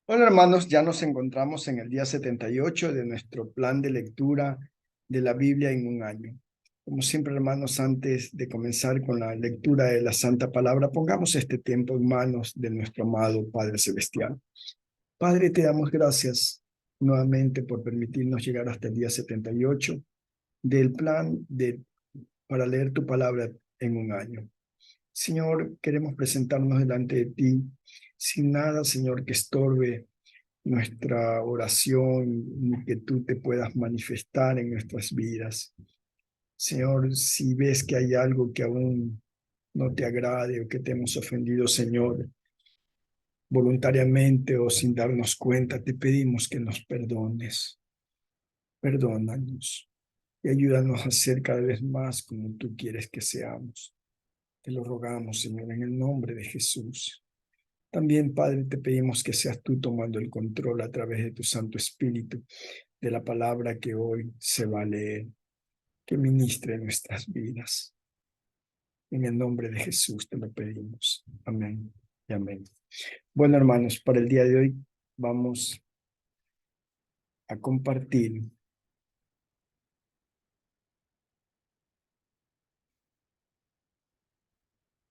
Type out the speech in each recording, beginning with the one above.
Hola hermanos, ya nos encontramos en el día 78 de nuestro plan de lectura de la Biblia en un año. Como siempre, hermanos, antes de comenzar con la lectura de la Santa Palabra, pongamos este tiempo en manos de nuestro amado Padre Celestial. Padre, te damos gracias nuevamente por permitirnos llegar hasta el día 78 del plan para leer tu palabra en un año. Señor, queremos presentarnos delante de ti sin nada, Señor, que estorbe nuestra oración y que tú te puedas manifestar en nuestras vidas. Señor, si ves que hay algo que aún no te agrade o que te hemos ofendido, Señor, voluntariamente o sin darnos cuenta, te pedimos que nos perdones. Perdónanos y ayúdanos a ser cada vez más como tú quieres que seamos. Te lo rogamos, Señor, en el nombre de Jesús. También, Padre, te pedimos que seas tú tomando el control a través de tu Santo Espíritu de la palabra que hoy se va a leer, que ministre nuestras vidas. En el nombre de Jesús te lo pedimos. Amén y amén. Bueno, hermanos, para el día de hoy vamos a compartir.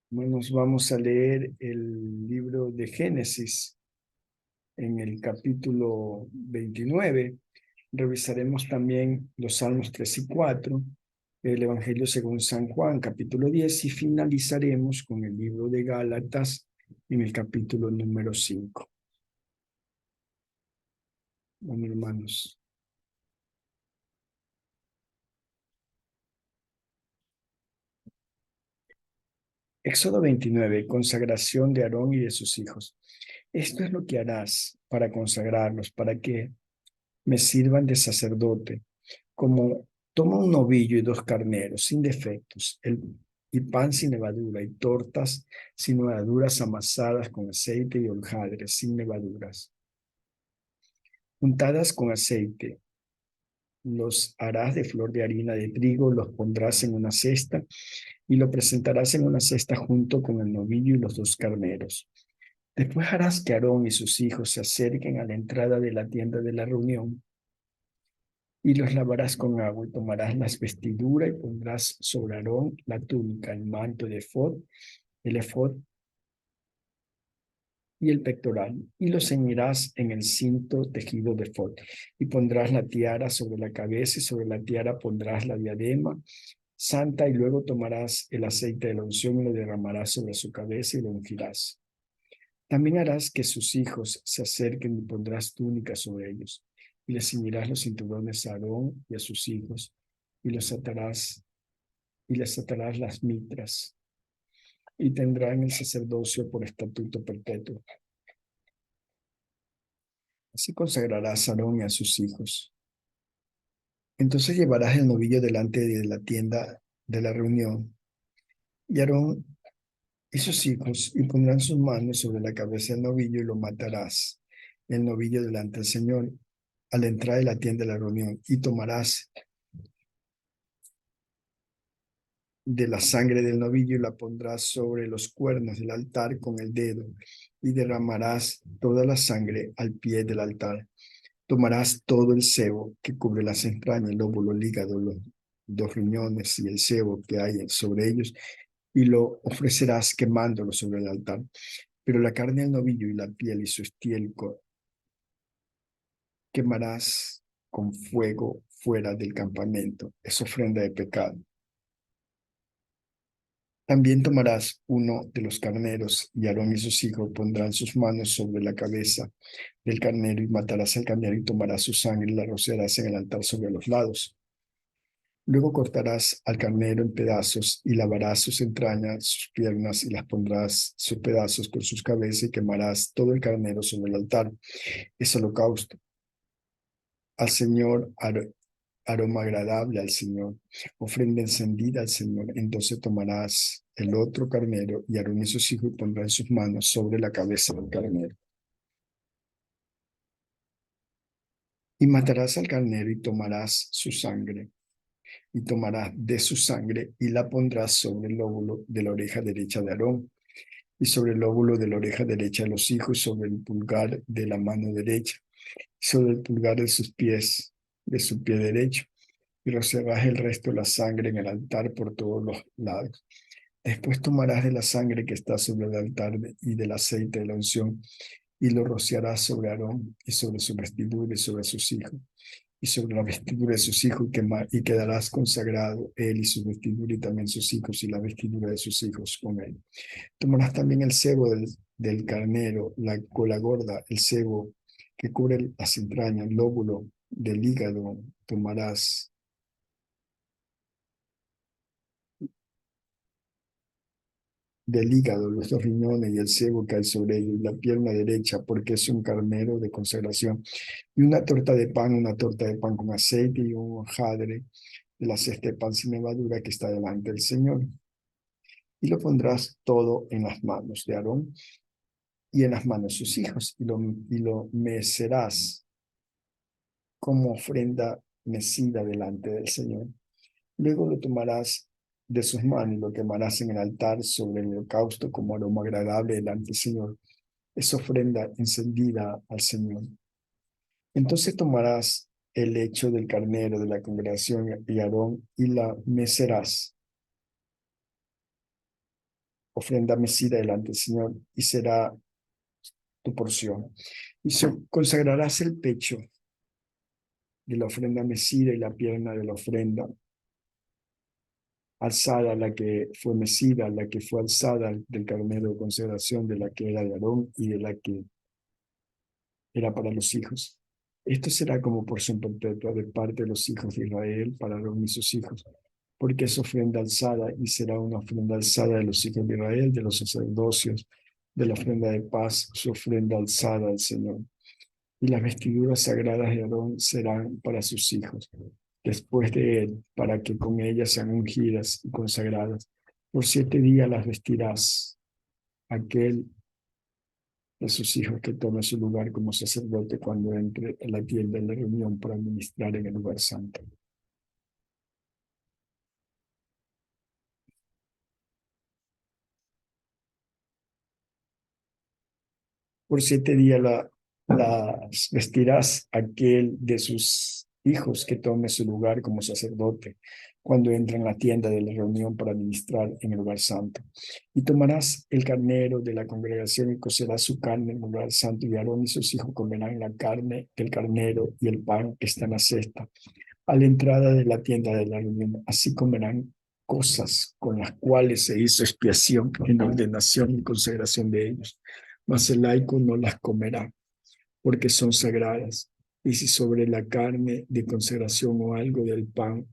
Nos vamos a leer el libro de Génesis en el capítulo 29. Revisaremos también los Salmos 3 y 4, el Evangelio según San Juan, capítulo 10, y finalizaremos con el libro de Gálatas en el capítulo número 5. Bueno, hermanos. Éxodo 29, consagración de Aarón y de sus hijos. Esto es lo que harás para consagrarlos, para que me sirvan de sacerdote, como toma un novillo y dos carneros sin defectos, y pan sin levadura, y tortas sin levaduras amasadas con aceite y hojaldres sin levaduras, untadas con aceite. Los harás de flor de harina de trigo, los pondrás en una cesta y lo presentarás en una cesta junto con el novillo y los dos carneros. Después harás que Aarón y sus hijos se acerquen a la entrada de la tienda de la reunión y los lavarás con agua y tomarás las vestiduras y pondrás sobre Aarón la túnica, el manto de el efod y el pectoral, y lo ceñirás en el cinto tejido de efod, y pondrás la tiara sobre la cabeza y sobre la tiara pondrás la diadema santa, y luego tomarás el aceite de la unción y lo derramarás sobre su cabeza y lo ungirás. También harás que sus hijos se acerquen y pondrás túnicas sobre ellos, y les ceñirás los cinturones a Aarón y a sus hijos, y les atarás las mitras, y tendrán el sacerdocio por estatuto perpetuo. Así consagrarás a Aarón y a sus hijos. Entonces llevarás el novillo delante de la tienda de la reunión, y Aarón y sus hijos, y pondrán sus manos sobre la cabeza del novillo, y lo matarás, el novillo delante del Señor, a la entrada de la tienda de la reunión, y tomarás de la sangre del novillo y la pondrás sobre los cuernos del altar con el dedo, y derramarás toda la sangre al pie del altar. Tomarás todo el sebo que cubre las entrañas, el lóbulo, el hígado, los dos riñones y el sebo que hay sobre ellos, y lo ofrecerás quemándolo sobre el altar. Pero la carne del novillo y la piel y su estiércol quemarás con fuego fuera del campamento. Es ofrenda de pecado. También tomarás uno de los carneros, y Aarón y sus hijos pondrán sus manos sobre la cabeza del carnero, y matarás al carnero y tomarás su sangre y la rociarás en el altar sobre los lados. Luego cortarás al carnero en pedazos y lavarás sus entrañas, sus piernas, y las pondrás sus pedazos con sus cabezas, y quemarás todo el carnero sobre el altar. Es holocausto al Señor, aroma agradable al Señor, ofrenda encendida al Señor. Entonces tomarás el otro carnero, y Aarón y sus hijos pondrán sus manos sobre la cabeza del carnero. Y matarás al carnero y tomarás su sangre, y tomarás de su sangre y la pondrás sobre el lóbulo de la oreja derecha de Aarón, y sobre el lóbulo de la oreja derecha de los hijos, sobre el pulgar de la mano derecha, sobre el pulgar de sus pies, de su pie derecho, y rociarás el resto de la sangre en el altar por todos los lados. Después tomarás de la sangre que está sobre el altar y del aceite de la unción, y lo rociarás sobre Aarón y sobre su vestidura y sobre sus hijos, y sobre la vestidura de sus hijos, y quedarás consagrado él y su vestidura, y también sus hijos y la vestidura de sus hijos con él. Tomarás también el sebo del carnero, la cola gorda, el sebo que cubre las entrañas, el lóbulo del hígado. Tomarás del hígado, los dos riñones y el sebo que hay sobre ellos, la pierna derecha, porque es un carnero de consagración, y una torta de pan con aceite y un hojaldre de la cesta de pan sin levadura que está delante del Señor. Y lo pondrás todo en las manos de Aarón y en las manos de sus hijos, y lo mecerás como ofrenda mecida delante del Señor. Luego lo tomarás de sus manos y lo quemarás en el altar sobre el holocausto como aroma agradable delante del Señor. Es ofrenda encendida al Señor. Entonces tomarás el lecho del carnero de la congregación y Aarón y la mecerás, ofrenda mecida delante del Señor, y será tu porción. Y consagrarás el pecho de la ofrenda mecida y la pierna de la ofrenda alzada, la que fue mecida, la que fue alzada del carnero de consagración, de la que era de Aarón y de la que era para los hijos. Esto será como porción perpetua de parte de los hijos de Israel para Aarón y sus hijos, porque es ofrenda alzada y será una ofrenda alzada de los hijos de Israel, de los sacerdocios, de la ofrenda de paz, su ofrenda alzada al Señor. Y las vestiduras sagradas de Aarón serán para sus hijos, después de él, para que con ellas sean ungidas y consagradas. Por 7 días las vestirás, aquel de sus hijos que tome su lugar como sacerdote cuando entre en la tienda de la reunión para ministrar en el lugar santo. Por 7 días las vestirás aquel de sus hijos que tome su lugar como sacerdote cuando entre en la tienda de la reunión para ministrar en el lugar santo. Y tomarás el carnero de la congregación y cocerás su carne en el lugar santo, y Aarón y sus hijos comerán la carne del carnero y el pan que está en la cesta a la entrada de la tienda de la reunión. Así comerán cosas con las cuales se hizo expiación en ordenación y consagración de ellos, mas el laico no las comerá, porque son sagradas. Y si sobre la carne de consagración o algo del pan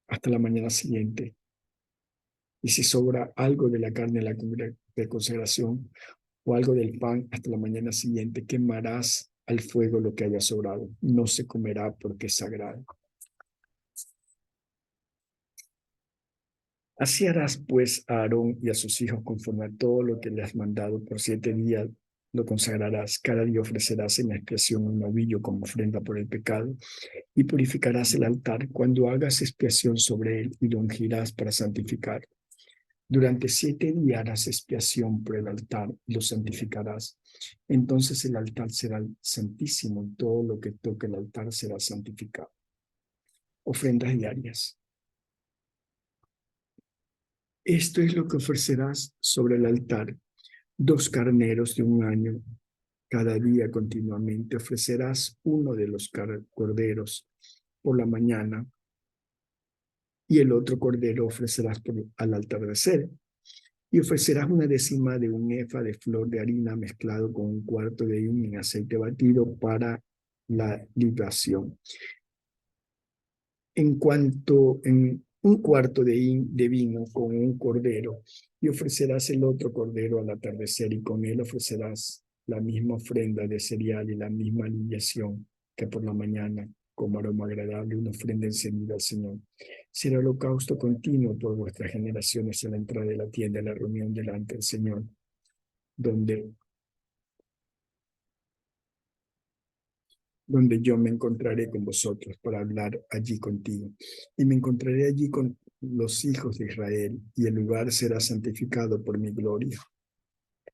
hasta la mañana siguiente, y si sobra algo de la carne de consagración o algo del pan hasta la mañana siguiente, quemarás al fuego lo que haya sobrado. No se comerá porque es sagrado. Así harás pues a Aarón y a sus hijos conforme a todo lo que le has mandado. Por 7 días lo consagrarás. Cada día ofrecerás en expiación un novillo como ofrenda por el pecado, y purificarás el altar cuando hagas expiación sobre él, y lo ungirás para santificar. Durante 7 días harás expiación por el altar y lo santificarás. Entonces el altar será santísimo, y todo lo que toque el altar será santificado. Ofrendas diarias. Esto es lo que ofrecerás sobre el altar: 2 carneros de 1 año. Cada día continuamente ofrecerás uno de los corderos por la mañana, y el otro cordero ofrecerás al atardecer. Y ofrecerás 1/10 de un efa de flor de harina mezclado con 1/4 de hin en aceite batido para la libación. En 1/4 de hin de vino con un cordero, y ofrecerás el otro cordero al atardecer, y con él ofrecerás la misma ofrenda de cereal y la misma libación que por la mañana, como aroma agradable, una ofrenda encendida al Señor. Será holocausto continuo por vuestras generaciones en la entrada de la tienda de la reunión delante del Señor, donde yo me encontraré con vosotros para hablar allí contigo. Y me encontraré allí los hijos de Israel, y el lugar será santificado por mi gloria.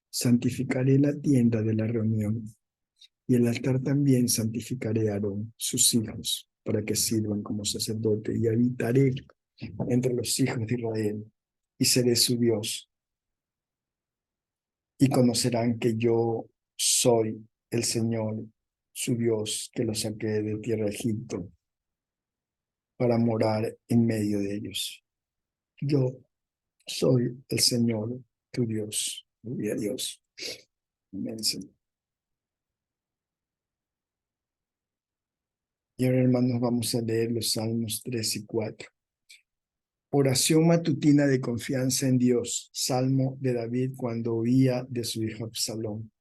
Santificaré la tienda de la reunión, y el altar también santificaré a Aarón, sus hijos, para que sirvan como sacerdote, y habitaré entre los hijos de Israel, y seré su Dios, y conocerán que yo soy el Señor, su Dios, que los saqué de tierra de Egipto, para morar en medio de ellos. Yo soy el Señor, tu Dios. Gloria a Dios. Amén, Señor. Y ahora, hermanos, vamos a leer los Salmos 3 y 4. Oración matutina de confianza en Dios. Salmo de David cuando huía de su hijo Absalón.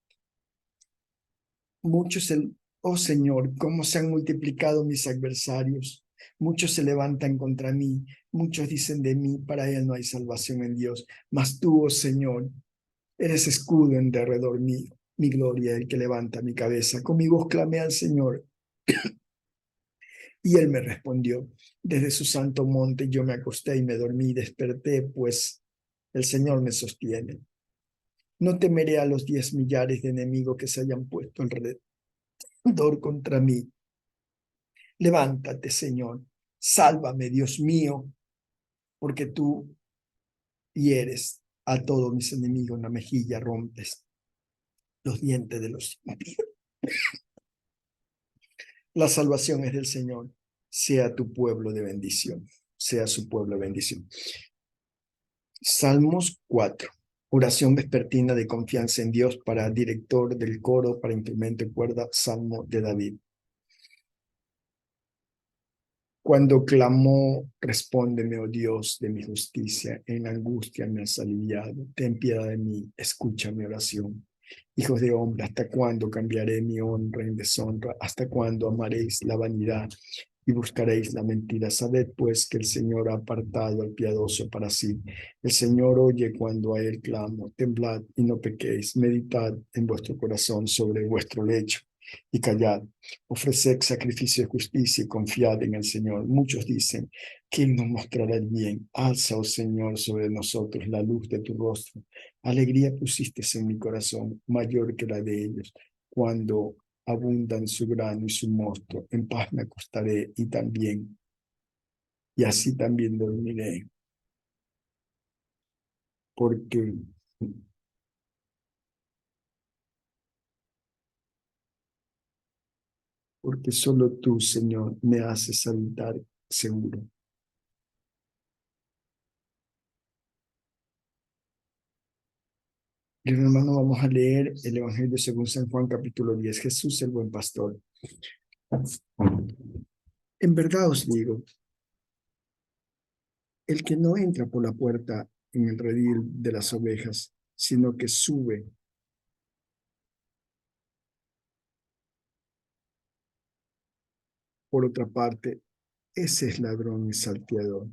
Oh Señor, cómo se han multiplicado mis adversarios. Muchos se levantan contra mí. Muchos dicen de mí, para él no hay salvación en Dios. Mas tú, oh Señor, eres escudo en derredor mío, mi gloria, el que levanta mi cabeza. Con mi voz clamé al Señor, y él me respondió. Desde su santo monte yo me acosté y me dormí, desperté, pues el Señor me sostiene. No temeré a los 10 millares de enemigos que se hayan puesto alrededor contra mí. Levántate, Señor, sálvame, Dios mío, porque tú hieres a todos mis enemigos en la mejilla, rompes los dientes de los impíos. La salvación es del Señor. Sea tu pueblo de bendición. Sea su pueblo de bendición. Salmos 4. Oración vespertina de confianza en Dios para director del coro, para instrumento de cuerda, Salmo de David. Cuando clamó, respóndeme, oh Dios de mi justicia, en angustia me has aliviado. Ten piedad de mí, escucha mi oración. Hijos de hombre, ¿hasta cuándo cambiaré mi honra en deshonra? ¿Hasta cuándo amaréis la vanidad y buscaréis la mentira? Sabed pues que el Señor ha apartado al piadoso para sí. El Señor oye cuando a él clamo. Temblad y no pequéis. Meditad en vuestro corazón sobre vuestro lecho y callad. Ofreced sacrificio de justicia y confiad en el Señor. Muchos dicen, ¿quién nos mostrará el bien? Alza, oh Señor, sobre nosotros la luz de tu rostro. Alegría pusiste en mi corazón, mayor que la de ellos, cuando abundan su grano y su mosto. En paz me acostaré y así también dormiré, porque, porque solo tú, Señor, me haces habitar seguro. Y hermano, vamos a leer el Evangelio según San Juan, capítulo 10. Jesús, el buen pastor. En verdad os digo, el que no entra por la puerta en el redil de las ovejas, sino que sube por otra parte, ese es ladrón y salteador.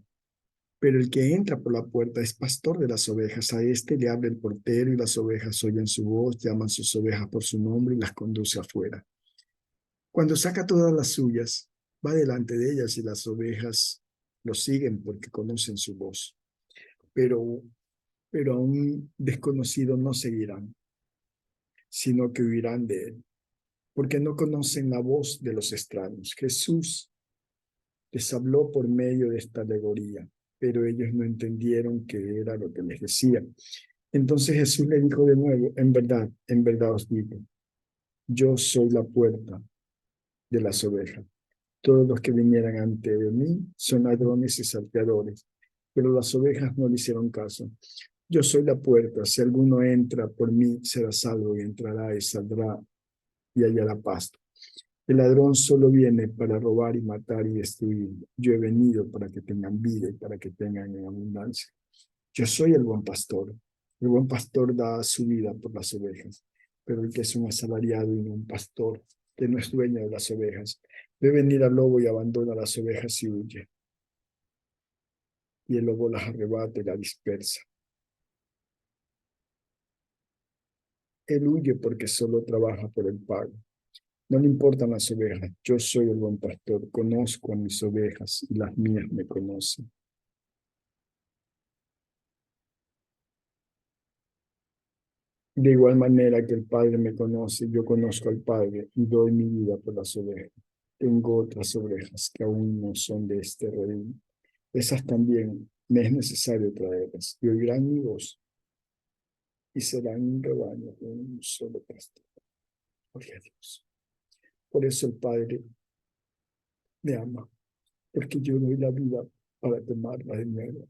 Pero el que entra por la puerta es pastor de las ovejas. A este le abre el portero y las ovejas oyen su voz, llaman sus ovejas por su nombre y las conduce afuera. Cuando saca todas las suyas, va delante de ellas y las ovejas lo siguen porque conocen su voz. Pero, pero a un desconocido no seguirán, sino que huirán de él, porque no conocen la voz de los extraños. Jesús les habló por medio de esta alegoría, pero ellos no entendieron qué era lo que les decía. Entonces Jesús le dijo de nuevo, en verdad os digo, yo soy la puerta de las ovejas. Todos los que vinieran ante de mí son ladrones y salteadores, pero las ovejas no le hicieron caso. Yo soy la puerta, si alguno entra por mí será salvo y entrará y saldrá y hallará pasto. El ladrón solo viene para robar y matar y destruir. Yo he venido para que tengan vida y para que tengan en abundancia. Yo soy el buen pastor. El buen pastor da su vida por las ovejas, pero el que es un asalariado y no un pastor, que no es dueño de las ovejas, ve venir al lobo y abandona las ovejas y huye. Y el lobo las arrebata y las dispersa. Él huye porque solo trabaja por el pago. No le importan las ovejas. Yo soy el buen pastor. Conozco a mis ovejas y las mías me conocen. De igual manera que el Padre me conoce, yo conozco al Padre y doy mi vida por las ovejas. Tengo otras ovejas que aún no son de este reino. Esas también me es necesario traerlas y oirán mi voz y serán un rebaño con un solo pastor. Gloria a Dios. Por eso el Padre me ama, porque yo doy la vida para tomarla de nuevo.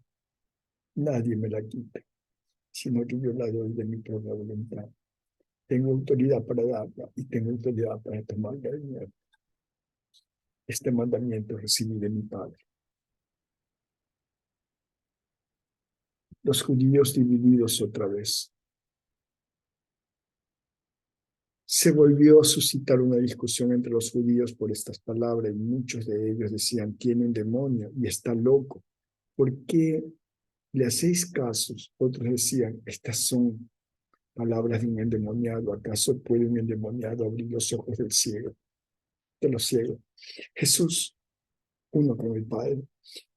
Nadie me la quita, sino que yo la doy de mi propia voluntad. Tengo autoridad para darla y tengo autoridad para tomarla de nuevo. Este mandamiento recibí de mi Padre. Los judíos divididos otra vez. Se volvió a suscitar una discusión entre los judíos por estas palabras y muchos de ellos decían, tiene un demonio y está loco. ¿Por qué le hacéis casos? Otros decían, estas son palabras de un endemoniado. ¿Acaso puede un endemoniado abrir los ojos del ciego, de los ciegos? Jesús, uno con el Padre.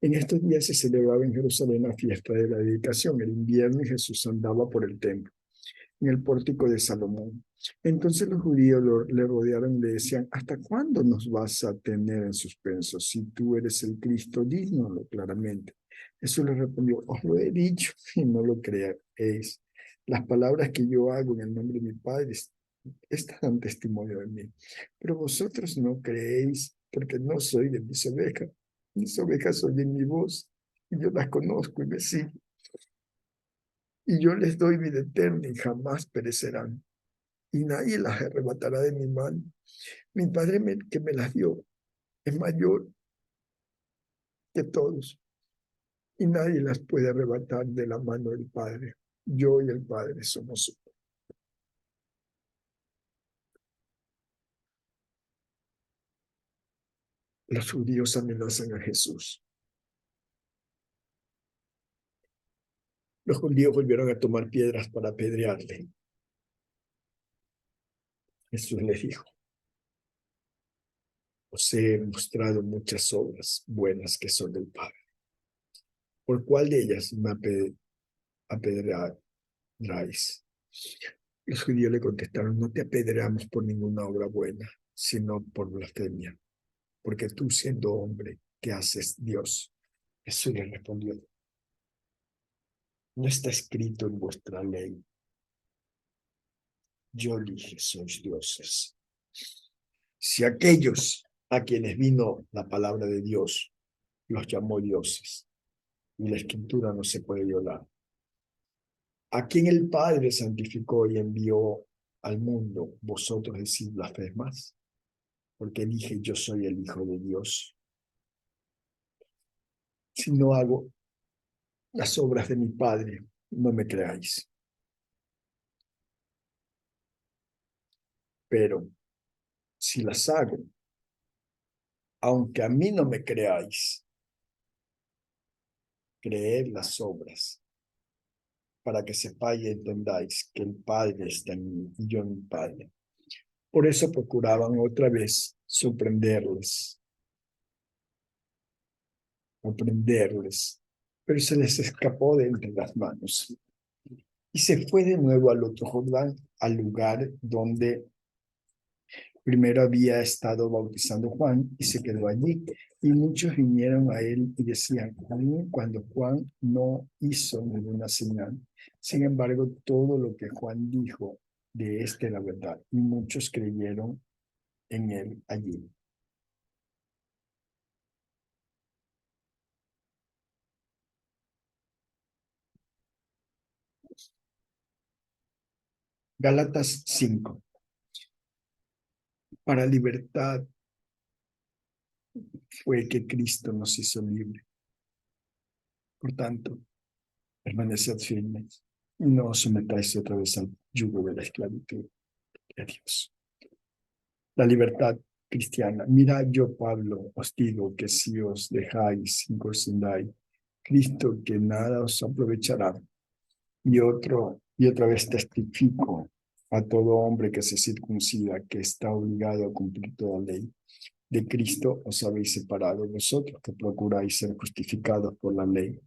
En estos días se celebraba en Jerusalén la fiesta de la dedicación. El invierno y Jesús andaba por el templo, en el pórtico de Salomón. Entonces los judíos le rodearon y le decían, ¿hasta cuándo nos vas a tener en suspenso? Si tú eres el Cristo, dínoslo claramente. Jesús le respondió, os lo he dicho y no lo creéis. Las palabras que yo hago en el nombre de mi Padre, estas dan testimonio de mí. Pero vosotros no creéis porque no soy de mis ovejas. Mis ovejas oyen mi voz y yo las conozco y me siguen. Y yo les doy vida eterna y jamás perecerán. Y nadie las arrebatará de mi mano. Mi Padre que me las dio es mayor que todos y nadie las puede arrebatar de la mano del Padre. Yo y el Padre somos uno. Los judíos amenazan a Jesús. Los judíos volvieron a tomar piedras para apedrearle. Jesús les dijo, os he mostrado muchas obras buenas que son del Padre. ¿Por cuál de ellas me apedreáis? Los judíos le contestaron, no te apedreamos por ninguna obra buena, sino por blasfemia, porque tú siendo hombre, ¿qué haces Dios? Jesús le respondió, no está escrito en vuestra ley, yo dije, sois dioses. Si aquellos a quienes vino la palabra de Dios los llamó dioses, y la escritura no se puede violar, a quien el Padre santificó y envió al mundo, vosotros decís blasfemas, porque dije yo soy el Hijo de Dios. Si no hago las obras de mi Padre, no me creáis. Pero si las hago, aunque a mí no me creáis, creed las obras, para que sepáis y entendáis que el Padre está en mí y yo en mi Padre. Por eso procuraban otra vez sorprenderles, pero se les escapó de entre las manos. Y se fue de nuevo al otro Jordán, al lugar donde primero había estado bautizando Juan, y se quedó allí. Y muchos vinieron a él y decían, aun cuando Juan no hizo ninguna señal, sin embargo, todo lo que Juan dijo de era verdad, y muchos creyeron en él allí. Gálatas 5. Para libertad fue que Cristo nos hizo libre. Por tanto, permaneced firmes y no os sometáis otra vez al yugo de la esclavitud. Adiós. La libertad cristiana. Mira, yo, Pablo, os digo que si os dejáis incursionáis, Cristo que nada os aprovechará. Y otra vez testifico a todo hombre que se circuncida, que está obligado a cumplir toda ley. De Cristo os habéis separado vosotros, que procuráis ser justificados por la ley.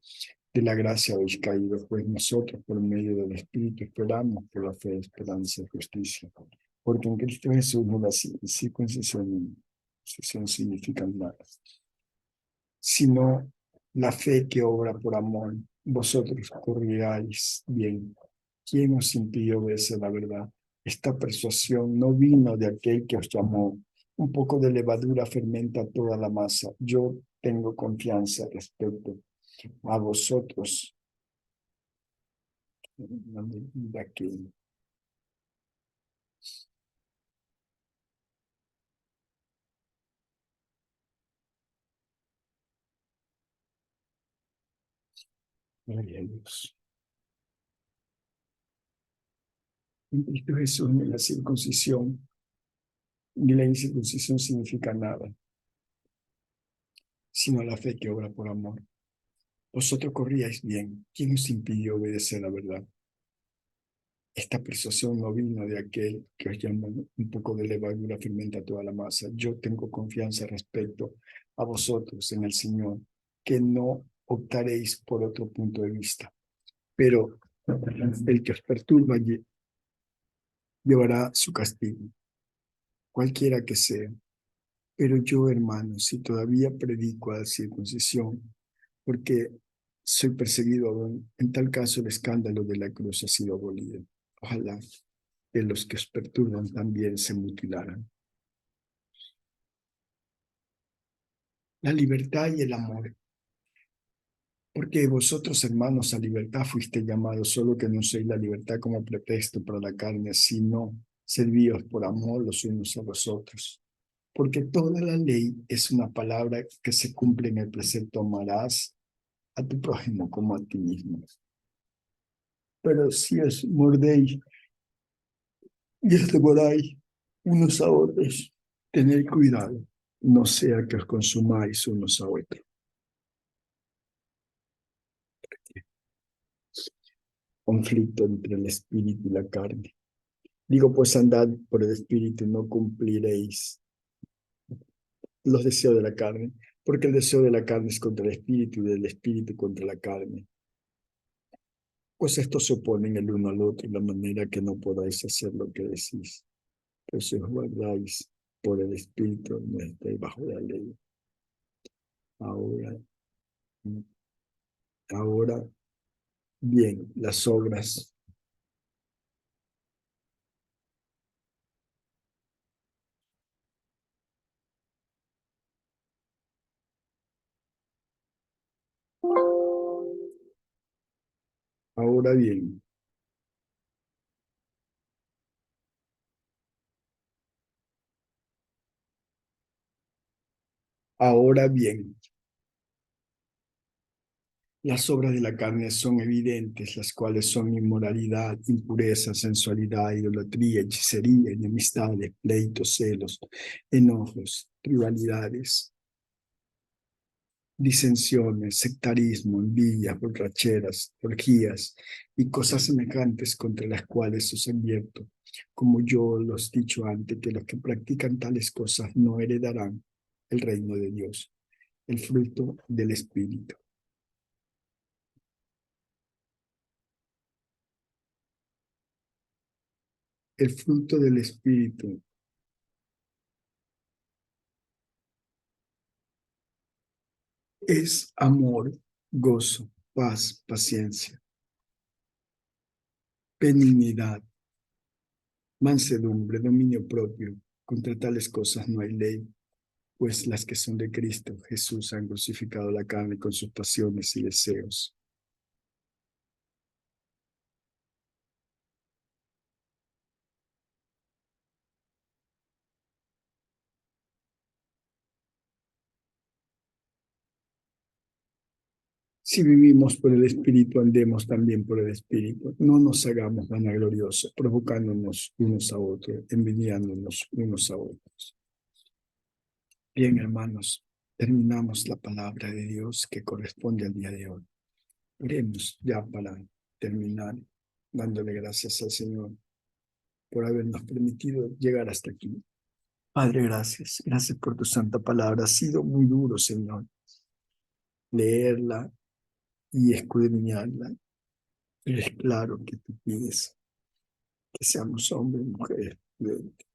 de la gracia habéis caído, pues nosotros por medio del Espíritu esperamos por la fe, esperanza y justicia. Porque en Cristo Jesús no la circuncisión significa nada, sino la fe que obra por amor. Vosotros corríais bien. ¿Quién os impidió obedecer la verdad? Esta persuasión no vino de aquel que os llamó. Un poco de levadura fermenta toda la masa. Yo tengo confianza respecto a vosotros. De aquel. Gloria a Dios. En Cristo Jesús ni la circuncisión ni la incircuncisión significa nada, sino la fe que obra por amor. Vosotros corríais bien. ¿Quién os impidió obedecer la verdad? Esta persuasión no vino de aquel que os llama. Un poco de levadura fermenta toda la masa. Yo tengo confianza respecto a vosotros en el Señor, que no optaréis por otro punto de vista. Pero el que os perturba llevará su castigo, cualquiera que sea. Pero yo, hermanos, si todavía predico a la circuncisión, porque soy perseguido aún, en tal caso el escándalo de la cruz ha sido abolido. Ojalá que los que os perturban también se mutilaran. La libertad y el amor. Porque vosotros, hermanos, a libertad fuiste llamados, solo que no uséis la libertad como pretexto para la carne, sino servíos por amor los unos a los otros. Porque toda la ley es una palabra que se cumple en el precepto: amarás a tu prójimo como a ti mismo. Pero si os mordéis y os devoráis unos a otros, tened cuidado, no sea que os consumáis unos a otros. Conflicto entre el espíritu y la carne. Digo, pues andad por el espíritu, no cumpliréis los deseos de la carne, porque el deseo de la carne es contra el espíritu y del espíritu contra la carne. Pues estos se oponen el uno al otro, de la manera que no podáis hacer lo que decís. Pues si os guardáis por el espíritu, no estáis bajo la ley. Ahora, ahora bien, las obras. Ahora bien, ahora bien, las obras de la carne son evidentes, las cuales son inmoralidad, impureza, sensualidad, idolatría, hechicería, enemistades, pleitos, celos, enojos, rivalidades, disensiones, sectarismo, envidias, borracheras, orgías y cosas semejantes, contra las cuales os advierto, como yo los he dicho antes, que los que practican tales cosas no heredarán el reino de Dios. El fruto del Espíritu. El fruto del Espíritu es amor, gozo, paz, paciencia, benignidad, mansedumbre, dominio propio. Contra tales cosas no hay ley, pues las que son de Cristo Jesús han crucificado la carne con sus pasiones y deseos. Si vivimos por el Espíritu, andemos también por el Espíritu. No nos hagamos vanagloriosos, provocándonos unos a otros, envidiándonos unos a otros. Bien, hermanos, terminamos la palabra de Dios que corresponde al día de hoy. Oremos ya para terminar, dándole gracias al Señor por habernos permitido llegar hasta aquí. Padre, gracias. Gracias por tu santa palabra. Ha sido muy duro, Señor, leerla y escudriñarla. Y es claro que tú pides que seamos hombres y mujeres prudentes.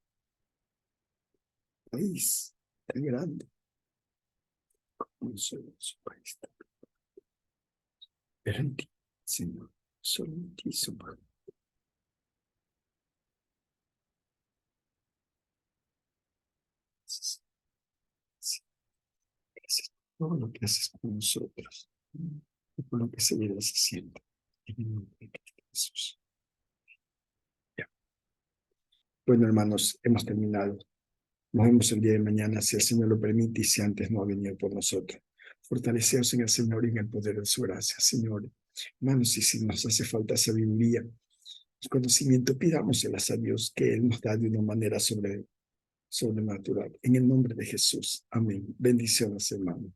País tan grande como su país. Pero en ti, Señor, solo en ti somos. Gracias, gracias por todo lo que haces por nosotros y por lo que seguirás haciendo. En el nombre de Cristo Jesús. Ya. Bueno, hermanos, hemos terminado. Nos vemos el día de mañana, si el Señor lo permite y si antes no ha venido por nosotros. Fortaleceos en el Señor y en el poder de su gracia, Señor. Hermanos, y si nos hace falta sabiduría, conocimiento, pidámoselas a Dios, que Él nos da de una manera sobrenatural. En el nombre de Jesús. Amén. Bendiciones, hermano.